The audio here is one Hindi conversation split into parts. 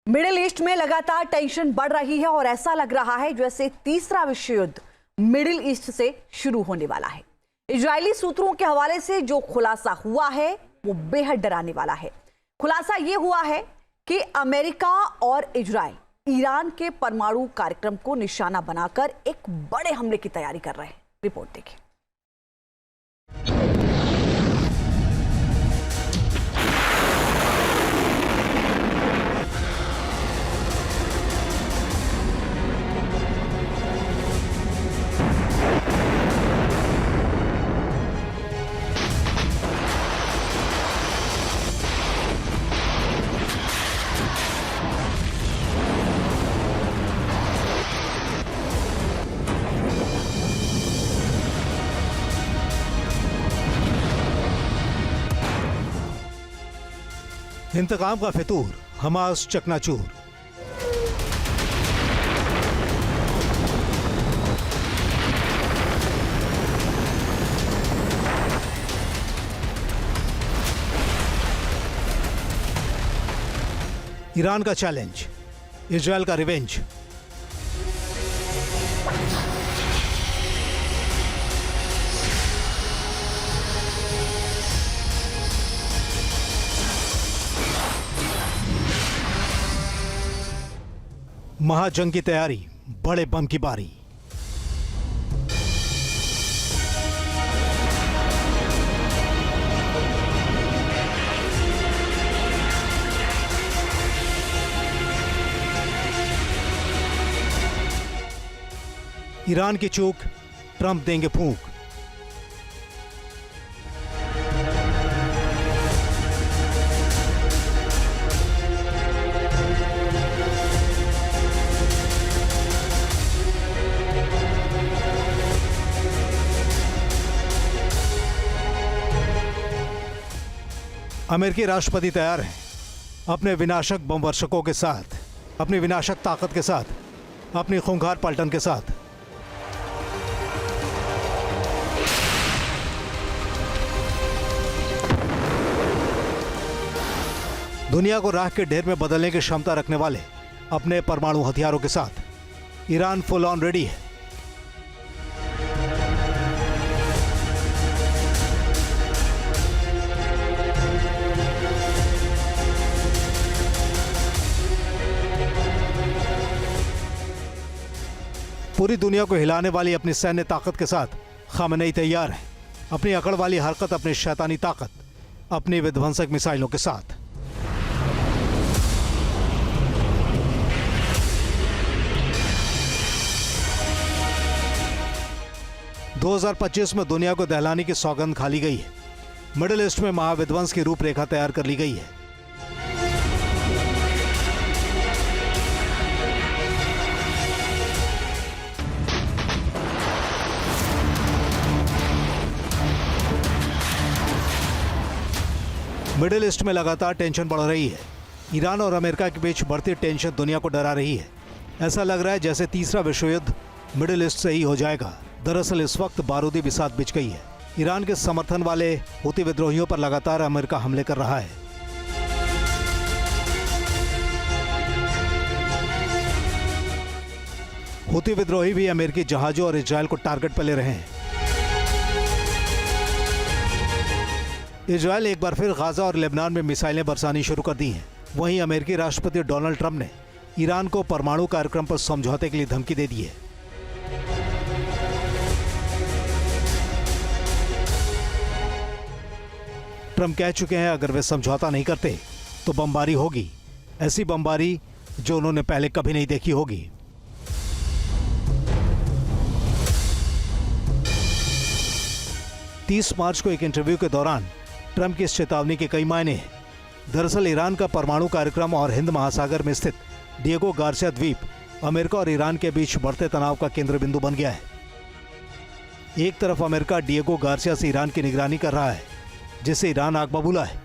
मिडिल ईस्ट में लगातार टेंशन बढ़ रही है और ऐसा लग रहा है जैसे तीसरा विश्व युद्ध मिडिल ईस्ट से शुरू होने वाला है। इजरायली सूत्रों के हवाले से जो खुलासा हुआ है वो बेहद डराने वाला है। खुलासा ये हुआ है कि अमेरिका और इजरायल ईरान के परमाणु कार्यक्रम को निशाना बनाकर एक बड़े हमले की तैयारी कर रहे हैं। रिपोर्ट देखिए। इंतकाम का फितूर, हमास चकनाचूर। ईरान का चैलेंज, इजरायल का रिवेंज। महाजंग की तैयारी, बड़े बम की बारी। ईरान की चूक, ट्रंप देंगे फूंक। अमेरिकी राष्ट्रपति तैयार हैं अपने विनाशक बमवर्षकों के साथ, अपनी विनाशक ताकत के साथ, अपनी खूंखार पलटन के साथ। दुनिया को राख के ढेर में बदलने की क्षमता रखने वाले अपने परमाणु हथियारों के साथ ईरान फुल ऑन रेडी है। पूरी दुनिया को हिलाने वाली अपनी सैन्य ताकत के साथ खामेनेई तैयार है, अपनी अकड़ वाली हरकत, अपनी शैतानी ताकत, अपनी विध्वंसक मिसाइलों के साथ। – 2025 में दुनिया को दहलाने की सौगंध खा ली गई है। मिडिल ईस्ट में महाविध्वंस की रूपरेखा तैयार कर ली गई है। मिडिल ईस्ट में लगातार टेंशन बढ़ रही है। ईरान और अमेरिका के बीच बढ़ती टेंशन दुनिया को डरा रही है। ऐसा लग रहा है जैसे तीसरा विश्व युद्ध मिडिल ईस्ट से ही हो जाएगा। दरअसल इस वक्त बारूदी बिसात बिछ गई है। ईरान के समर्थन वाले हुती विद्रोहियों पर लगातार अमेरिका हमले कर रहा है। हुती विद्रोही भी अमेरिकी जहाजों और इजरायल को टारगेट पर ले रहे हैं। इजरायल एक बार फिर गाजा और लेबनान में मिसाइलें बरसानी शुरू कर दी हैं। वहीं अमेरिकी राष्ट्रपति डोनाल्ड ट्रंप ने ईरान को परमाणु कार्यक्रम पर समझौते के लिए धमकी दे दी है। ट्रंप कह चुके हैं अगर वे समझौता नहीं करते तो बमबारी होगी, ऐसी बमबारी जो उन्होंने पहले कभी नहीं देखी होगी। तीस मार्च को एक इंटरव्यू के दौरान ट्रंप की इस चेतावनी के कई मायने हैं। दरअसल ईरान का परमाणु कार्यक्रम और हिंद महासागर में स्थित डिएगो गार्सिया द्वीप अमेरिका और ईरान के बीच बढ़ते तनाव का केंद्र बिंदु बन गया है। एक तरफ अमेरिका डिएगो गार्सिया से ईरान की निगरानी कर रहा है, जिससे ईरान आग बबूला है।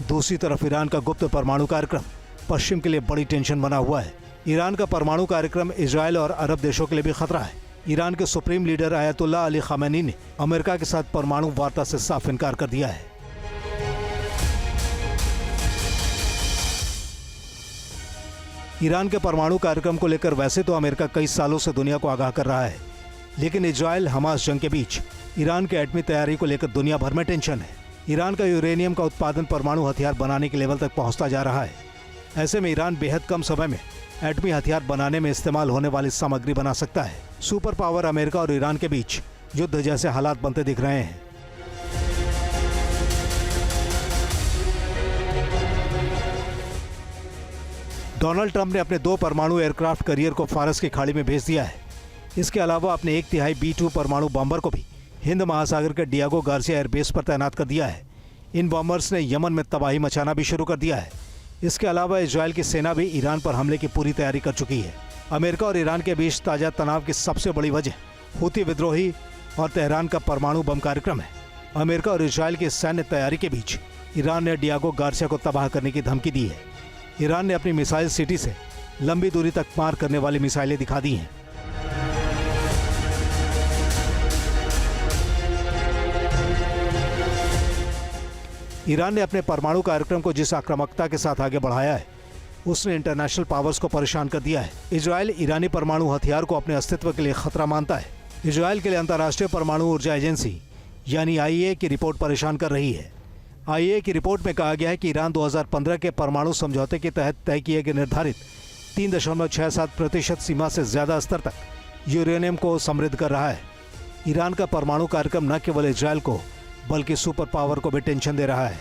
दूसरी तरफ ईरान का गुप्त परमाणु कार्यक्रम पश्चिम के लिए बड़ी टेंशन बना हुआ है। ईरान का परमाणु कार्यक्रम इजरायल और अरब देशों के लिए भी खतरा है। ईरान के supreme leader Ayatollah Ali Khamenei ने अमेरिका के साथ परमाणु वार्ता से साफ इनकार कर दिया है। ईरान के परमाणु कार्यक्रम को लेकर वैसे तो अमेरिका कई सालों से दुनिया को आगाह कर रहा है, लेकिन इजराइल हमास जंग के बीच ईरान की एटमी तैयारी को लेकर दुनिया भर में टेंशन है। ईरान का यूरेनियम का उत्पादन परमाणु हथियार बनाने के लेवल तक पहुंचता जा रहा है। ऐसे में ईरान बेहद कम समय में एटमी हथियार बनाने में इस्तेमाल होने वाली सामग्री बना सकता है। सुपर पावर अमेरिका और ईरान के बीच युद्ध जैसे हालात बनते दिख रहे हैं। डोनाल्ड ट्रंप ने अपने 2 परमाणु एयरक्राफ्ट करियर को फारस की खाड़ी में भेज दिया है। इसके अलावा अपने 1/3 B-2 परमाणु बॉम्बर को भी हिंद महासागर के डियागो गार्सिया एयरबेस पर तैनात कर दिया है। इन बॉम्बर्स ने यमन में तबाही मचाना भी शुरू कर दिया है। इसके अलावा इजराइल की सेना भी ईरान पर हमले की पूरी तैयारी कर चुकी है। अमेरिका और ईरान के बीच ताजा तनाव की सबसे बड़ी वजह हूती विद्रोही और तेहरान का परमाणु बम कार्यक्रम है। अमेरिका और इजराइल की सैन्य तैयारी के बीच ईरान ने डियागो गार्सिया को तबाह करने की धमकी दी है। ईरान ने अपनी मिसाइल सिटी से लंबी दूरी तक मार करने वाली मिसाइलें दिखा दी हैं। ईरान ने अपने परमाणु कार्यक्रम को जिस आक्रामकता के साथ आगे बढ़ाया है, उसने इंटरनेशनल पावर्स को परेशान कर दिया है। इजराइल ईरानी परमाणु हथियार को अपने अस्तित्व के लिए खतरा मानता है। इजराइल के लिए अंतर्राष्ट्रीय परमाणु ऊर्जा एजेंसी यानी IAEA की रिपोर्ट परेशान कर रही है। IAEA की रिपोर्ट में कहा गया है कि ईरान 2015 के परमाणु समझौते के तहत तय किए गए निर्धारित 3.67% सीमा से ज्यादा स्तर तक यूरेनियम को समृद्ध कर रहा है। ईरान का परमाणु कार्यक्रम न केवल इजराइल को बल्कि सुपर पावर को भी टेंशन दे रहा है।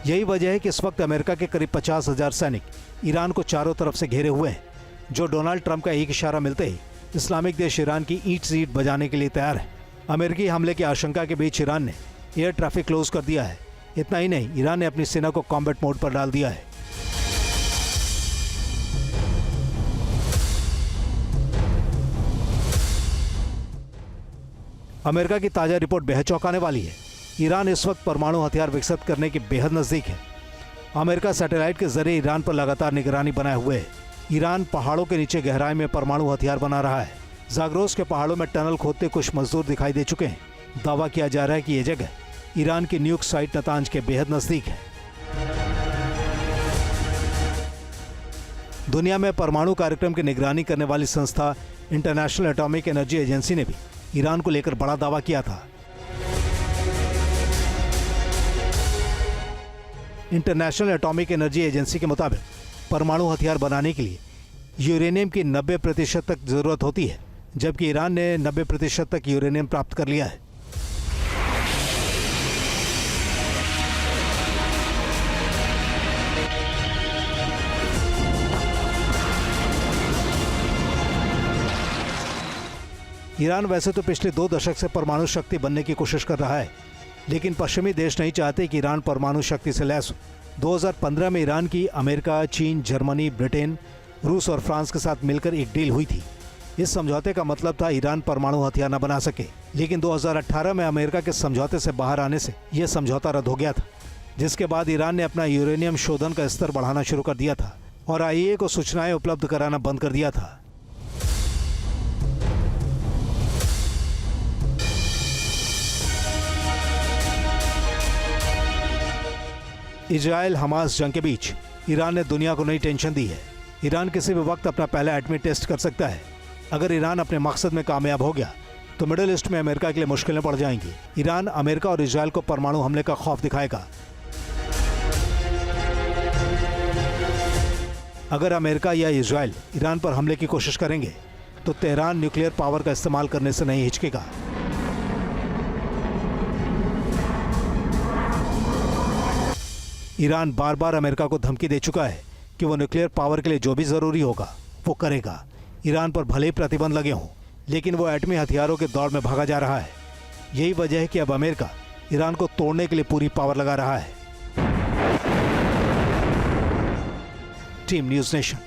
यही वजह है कि इस वक्त अमेरिका के करीब 50,000 सैनिक ईरान को चारों तरफ से घेरे हुए हैं, जो डोनाल्ड ट्रंप का एक इशारा मिलते ही इस्लामिक देश ईरान की ईंट सीट बजाने के लिए तैयार है। अमेरिकी हमले की आशंका के बीच ईरान ने एयर ट्रैफिक क्लोज कर दिया है। इतना ही नहीं, ईरान ने अपनी सेना को कॉम्बैट मोड पर डाल दिया है। अमेरिका की ताजा रिपोर्ट बेहद चौंकाने वाली है। ईरान इस वक्त परमाणु हथियार विकसित करने के बेहद नजदीक है। अमेरिका सैटेलाइट के जरिए ईरान पर लगातार निगरानी बनाए हुए है। ईरान पहाड़ों के नीचे गहराई में परमाणु हथियार बना रहा है। जाग्रोस के पहाड़ों में टनल खोदते कुछ मजदूर दिखाई दे चुके हैं। दावा किया जा रहा है कि यह जगह ईरान की न्यूक साइट नतांज के बेहद नजदीक है। दुनिया में परमाणु कार्यक्रम की निगरानी करने वाली संस्था इंटरनेशनल एटॉमिक एनर्जी एजेंसी ने भी ईरान को लेकर बड़ा दावा किया था। इंटरनेशनल एटॉमिक एनर्जी एजेंसी के मुताबिक परमाणु हथियार बनाने के लिए यूरेनियम की 90% तक जरूरत होती है, जबकि ईरान ने 90% तक यूरेनियम प्राप्त कर लिया है। ईरान वैसे तो पिछले 2 दशक से परमाणु शक्ति बनने की कोशिश कर रहा है, लेकिन पश्चिमी देश नहीं चाहते कि ईरान परमाणु शक्ति से लैस हो। 2015 में ईरान की अमेरिका, चीन, जर्मनी, ब्रिटेन, रूस और फ्रांस के साथ मिलकर एक डील हुई थी। इस समझौते का मतलब था ईरान परमाणु हथियार न बना सके, लेकिन 2018 में अमेरिका के समझौते से बाहर आने से यह समझौता रद्द हो गया था, जिसके बाद ईरान ने अपना यूरेनियम शोधन का स्तर बढ़ाना शुरू कर दिया था और IAEA को सूचनाएं उपलब्ध कराना बंद कर दिया था। इजराइल हमास जंग के बीच ईरान ने दुनिया को नई टेंशन दी है। ईरान किसी भी वक्त अपना पहला एटमी टेस्ट कर सकता है। अगर ईरान अपने मकसद में कामयाब हो गया तो मिडिल ईस्ट में अमेरिका के लिए मुश्किलें बढ़ जाएंगी। ईरान अमेरिका और इजराइल को परमाणु हमले का खौफ दिखाएगा। अगर अमेरिका या इजराइल ईरान पर हमले की कोशिश करेंगे तो तेहरान न्यूक्लियर पावर का इस्तेमाल करने से नहीं हिचकेगा। ईरान बार बार अमेरिका को धमकी दे चुका है कि वो न्यूक्लियर पावर के लिए जो भी जरूरी होगा वो करेगा। ईरान पर भले ही प्रतिबंध लगे हों, लेकिन वो एटमी हथियारों के दौड़ में भागा जा रहा है। यही वजह है कि अब अमेरिका ईरान को तोड़ने के लिए पूरी पावर लगा रहा है। Team news nation.